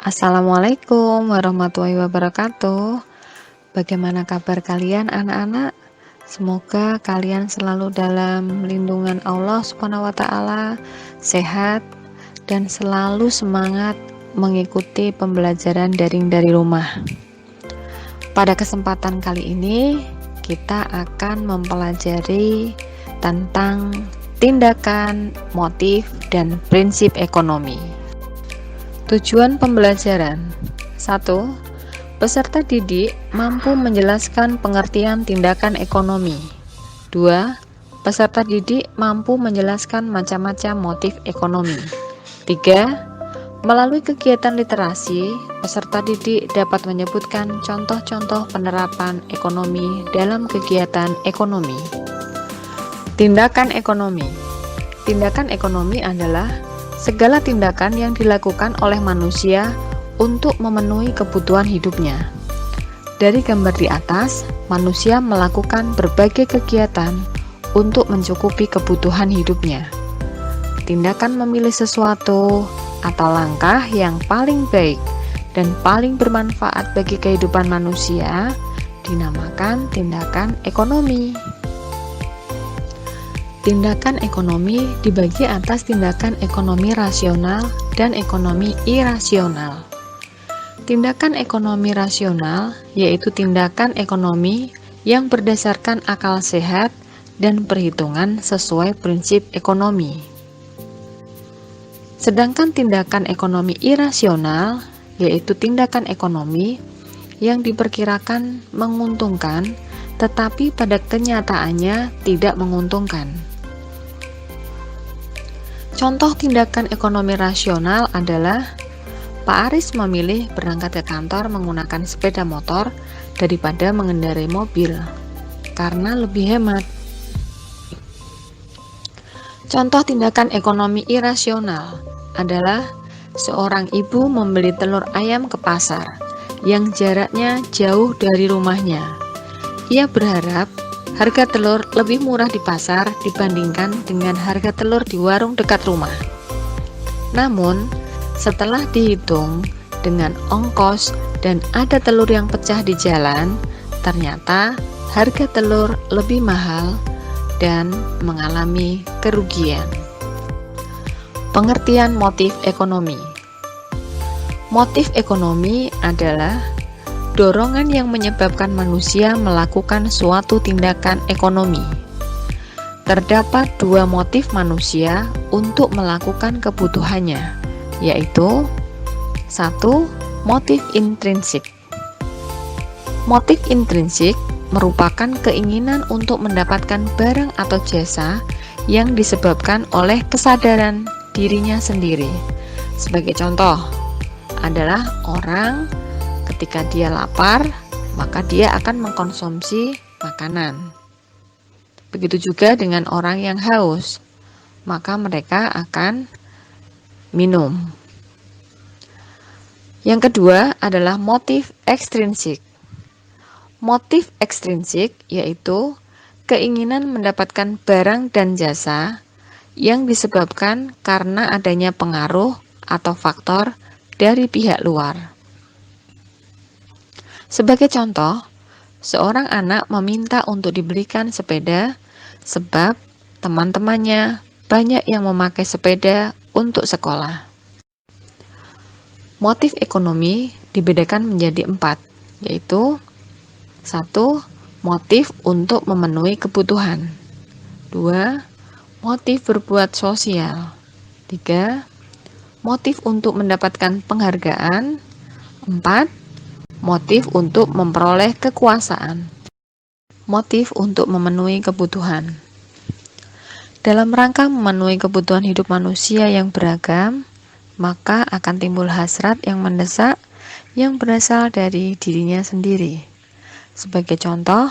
Assalamualaikum warahmatullahi wabarakatuh. Bagaimana kabar kalian anak-anak? Semoga kalian selalu dalam lindungan Allah Subhanahu wa taala, sehat dan selalu semangat mengikuti pembelajaran daring dari rumah. Pada kesempatan kali ini kita akan mempelajari tentang tindakan, motif, dan prinsip ekonomi. Tujuan pembelajaran 1. Peserta didik mampu menjelaskan pengertian tindakan ekonomi. 2. Peserta didik mampu menjelaskan macam-macam motif ekonomi. 3. Melalui kegiatan literasi, peserta didik dapat menyebutkan contoh-contoh penerapan ekonomi dalam kegiatan ekonomi. Tindakan ekonomi. Tindakan ekonomi adalah segala tindakan yang dilakukan oleh manusia untuk memenuhi kebutuhan hidupnya. Dari gambar di atas, manusia melakukan berbagai kegiatan untuk mencukupi kebutuhan hidupnya. Tindakan memilih sesuatu atau langkah yang paling baik dan paling bermanfaat bagi kehidupan manusia dinamakan tindakan ekonomi. Tindakan ekonomi dibagi atas tindakan ekonomi rasional dan ekonomi irasional. Tindakan ekonomi rasional yaitu tindakan ekonomi yang berdasarkan akal sehat dan perhitungan sesuai prinsip ekonomi. Sedangkan tindakan ekonomi irasional yaitu tindakan ekonomi yang diperkirakan menguntungkan tetapi pada kenyataannya tidak menguntungkan. Contoh tindakan ekonomi rasional adalah Pak Aris memilih berangkat ke kantor menggunakan sepeda motor daripada mengendarai mobil karena lebih hemat. Contoh tindakan ekonomi irasional adalah seorang ibu membeli telur ayam ke pasar yang jaraknya jauh dari rumahnya. Ia berharap harga telur lebih murah di pasar dibandingkan dengan harga telur di warung dekat rumah. Namun, setelah dihitung dengan ongkos dan ada telur yang pecah di jalan, ternyata harga telur lebih mahal dan mengalami kerugian. Pengertian motif ekonomi. Motif ekonomi adalah dorongan yang menyebabkan manusia melakukan suatu tindakan ekonomi. Terdapat dua motif manusia untuk melakukan kebutuhannya, yaitu 1. Motif intrinsik. Motif intrinsik merupakan keinginan untuk mendapatkan barang atau jasa yang disebabkan oleh kesadaran dirinya sendiri. Sebagai contoh adalah orang ketika dia lapar, maka dia akan mengkonsumsi makanan. Begitu juga dengan orang yang haus, maka mereka akan minum. Yang kedua adalah motif ekstrinsik. Motif ekstrinsik yaitu keinginan mendapatkan barang dan jasa yang disebabkan karena adanya pengaruh atau faktor dari pihak luar. Sebagai contoh, seorang anak meminta untuk dibelikan sepeda sebab teman-temannya banyak yang memakai sepeda untuk sekolah. Motif ekonomi dibedakan menjadi 4, yaitu 1. Motif untuk memenuhi kebutuhan. 2. Motif berbuat sosial. 3. Motif untuk mendapatkan penghargaan. 4. Motif untuk memperoleh kekuasaan. Motif untuk memenuhi kebutuhan. Dalam rangka memenuhi kebutuhan hidup manusia yang beragam, maka akan timbul hasrat yang mendesak yang berasal dari dirinya sendiri. Sebagai contoh,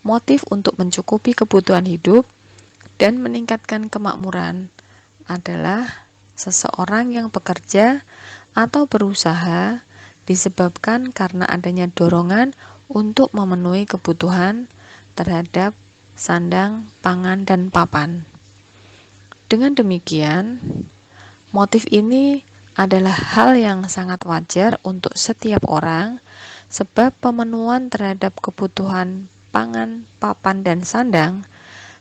motif untuk mencukupi kebutuhan hidup dan meningkatkan kemakmuran adalah seseorang yang bekerja atau berusaha disebabkan karena adanya dorongan untuk memenuhi kebutuhan terhadap sandang, pangan, dan papan. Dengan demikian, motif ini adalah hal yang sangat wajar untuk setiap orang, sebab pemenuhan terhadap kebutuhan pangan, papan, dan sandang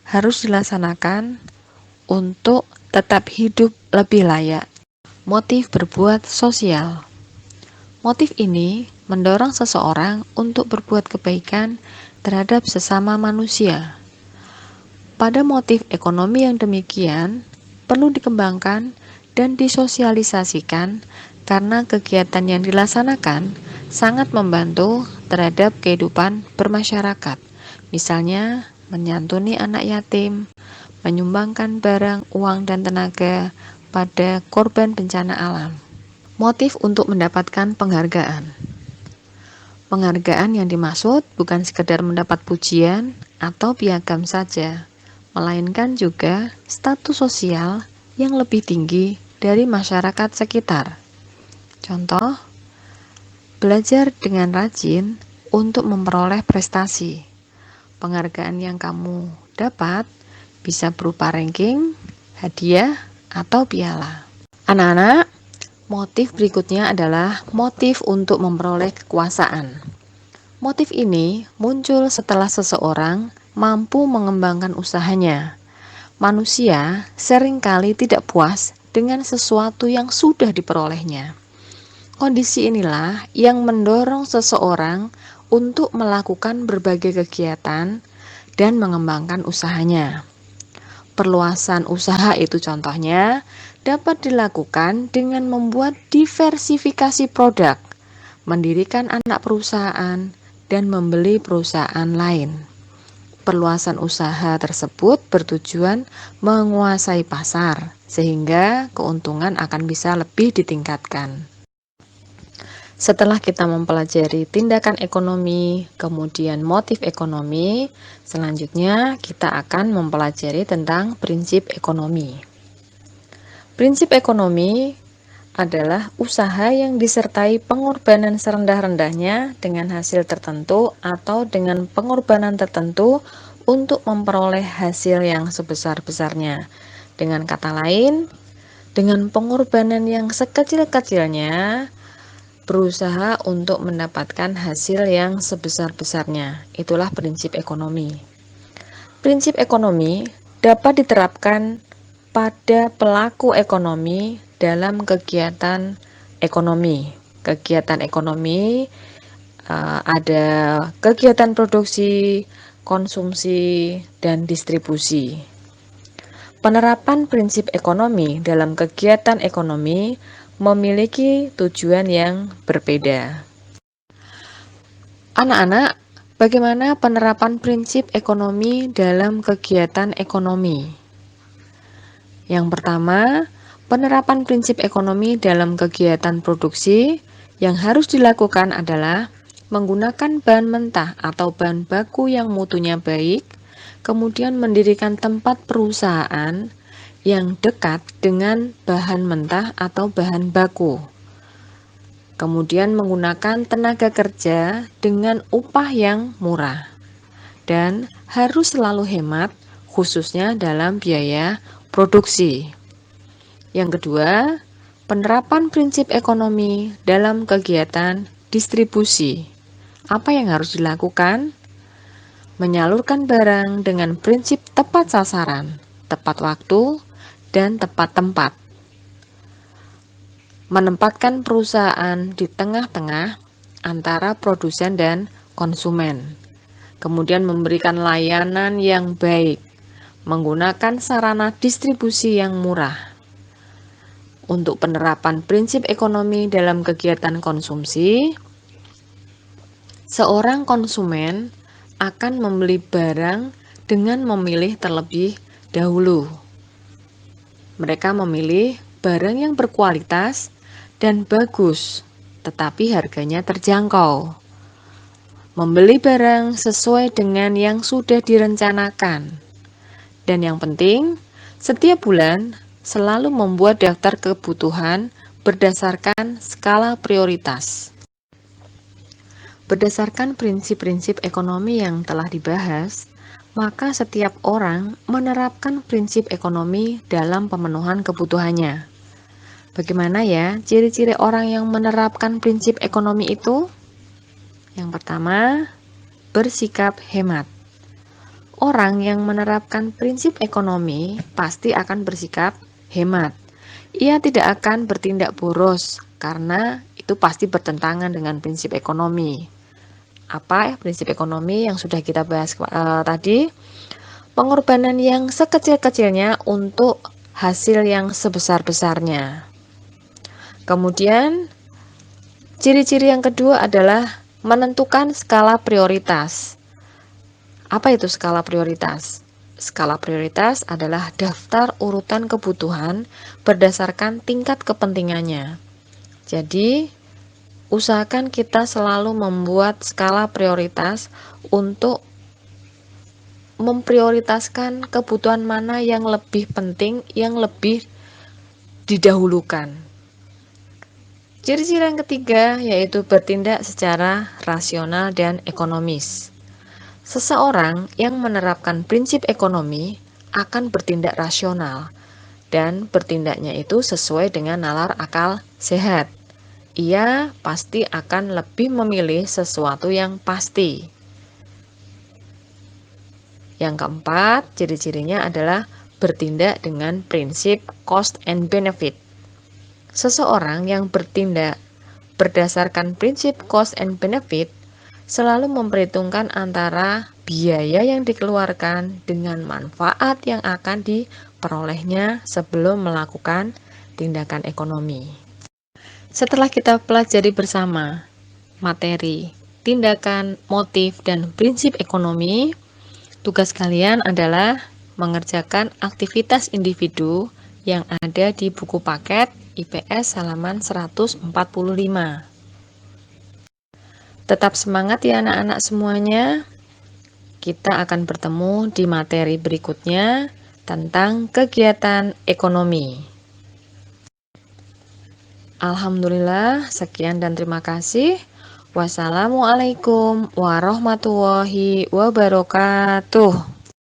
harus dilaksanakan untuk tetap hidup lebih layak. Motif berbuat sosial. Motif ini mendorong seseorang untuk berbuat kebaikan terhadap sesama manusia. Pada motif ekonomi yang demikian, perlu dikembangkan dan disosialisasikan karena kegiatan yang dilaksanakan sangat membantu terhadap kehidupan bermasyarakat. Misalnya, menyantuni anak yatim, menyumbangkan barang, uang, dan tenaga pada korban bencana alam. Motif untuk mendapatkan penghargaan. Penghargaan yang dimaksud bukan sekedar mendapat pujian atau piagam saja, melainkan juga status sosial yang lebih tinggi dari masyarakat sekitar. Contoh, belajar dengan rajin untuk memperoleh prestasi. Penghargaan yang kamu dapat bisa berupa ranking, hadiah, atau piala. Anak-anak, motif berikutnya adalah motif untuk memperoleh kekuasaan. Motif ini muncul setelah seseorang mampu mengembangkan usahanya. Manusia seringkali tidak puas dengan sesuatu yang sudah diperolehnya. Kondisi inilah yang mendorong seseorang untuk melakukan berbagai kegiatan dan mengembangkan usahanya. Perluasan usaha itu contohnya dapat dilakukan dengan membuat diversifikasi produk, mendirikan anak perusahaan, dan membeli perusahaan lain. Perluasan usaha tersebut bertujuan menguasai pasar, sehingga keuntungan akan bisa lebih ditingkatkan. Setelah kita mempelajari tindakan ekonomi, kemudian motif ekonomi, selanjutnya kita akan mempelajari tentang prinsip ekonomi. Prinsip ekonomi adalah usaha yang disertai pengorbanan serendah-rendahnya dengan hasil tertentu atau dengan pengorbanan tertentu untuk memperoleh hasil yang sebesar-besarnya. Dengan kata lain, dengan pengorbanan yang sekecil-kecilnya, berusaha untuk mendapatkan hasil yang sebesar-besarnya. Itulah prinsip ekonomi. Prinsip ekonomi dapat diterapkan pada pelaku ekonomi dalam kegiatan ekonomi. Kegiatan ekonomi ada kegiatan produksi, konsumsi, dan distribusi. Penerapan prinsip ekonomi dalam kegiatan ekonomi memiliki tujuan yang berbeda. Anak-anak, bagaimana penerapan prinsip ekonomi dalam kegiatan ekonomi? Yang pertama, penerapan prinsip ekonomi dalam kegiatan produksi yang harus dilakukan adalah menggunakan bahan mentah atau bahan baku yang mutunya baik, kemudian mendirikan tempat perusahaan yang dekat dengan bahan mentah atau bahan baku. Kemudian menggunakan tenaga kerja dengan upah yang murah. Dan harus selalu hemat, khususnya dalam biaya produksi. Yang kedua, penerapan prinsip ekonomi dalam kegiatan distribusi. Apa yang harus dilakukan? Menyalurkan barang dengan prinsip tepat sasaran, tepat waktu, dan tepat tempat. Menempatkan perusahaan di tengah-tengah antara produsen dan konsumen. Kemudian memberikan layanan yang baik, menggunakan sarana distribusi yang murah. Untuk penerapan prinsip ekonomi dalam kegiatan konsumsi, seorang konsumen akan membeli barang dengan memilih terlebih dahulu. Mereka memilih barang yang berkualitas dan bagus, tetapi harganya terjangkau. Membeli barang sesuai dengan yang sudah direncanakan. Dan yang penting, setiap bulan selalu membuat daftar kebutuhan berdasarkan skala prioritas. Berdasarkan prinsip-prinsip ekonomi yang telah dibahas, maka setiap orang menerapkan prinsip ekonomi dalam pemenuhan kebutuhannya. Bagaimana ya ciri-ciri orang yang menerapkan prinsip ekonomi itu? Yang pertama, bersikap hemat. Orang yang menerapkan prinsip ekonomi pasti akan bersikap hemat. Ia tidak akan bertindak boros karena itu pasti bertentangan dengan prinsip ekonomi. Apa prinsip ekonomi yang sudah kita bahas tadi? Pengorbanan yang sekecil-kecilnya untuk hasil yang sebesar-besarnya. Kemudian, ciri-ciri yang kedua adalah menentukan skala prioritas. Apa itu skala prioritas? Skala prioritas adalah daftar urutan kebutuhan berdasarkan tingkat kepentingannya. Jadi, usahakan kita selalu membuat skala prioritas untuk memprioritaskan kebutuhan mana yang lebih penting, yang lebih didahulukan. Ciri-ciri yang ketiga yaitu bertindak secara rasional dan ekonomis. Seseorang yang menerapkan prinsip ekonomi akan bertindak rasional dan bertindaknya itu sesuai dengan nalar akal sehat. Ia pasti akan lebih memilih sesuatu yang pasti. Yang keempat, ciri-cirinya adalah bertindak dengan prinsip cost and benefit. Seseorang yang bertindak berdasarkan prinsip cost and benefit selalu memperhitungkan antara biaya yang dikeluarkan dengan manfaat yang akan diperolehnya sebelum melakukan tindakan ekonomi. Setelah kita pelajari bersama materi, tindakan, motif, dan prinsip ekonomi, tugas kalian adalah mengerjakan aktivitas individu yang ada di buku paket IPS halaman 145. Tetap semangat ya anak-anak semuanya. Kita akan bertemu di materi berikutnya tentang kegiatan ekonomi. Alhamdulillah, sekian dan terima kasih. Wassalamualaikum warahmatullahi wabarakatuh.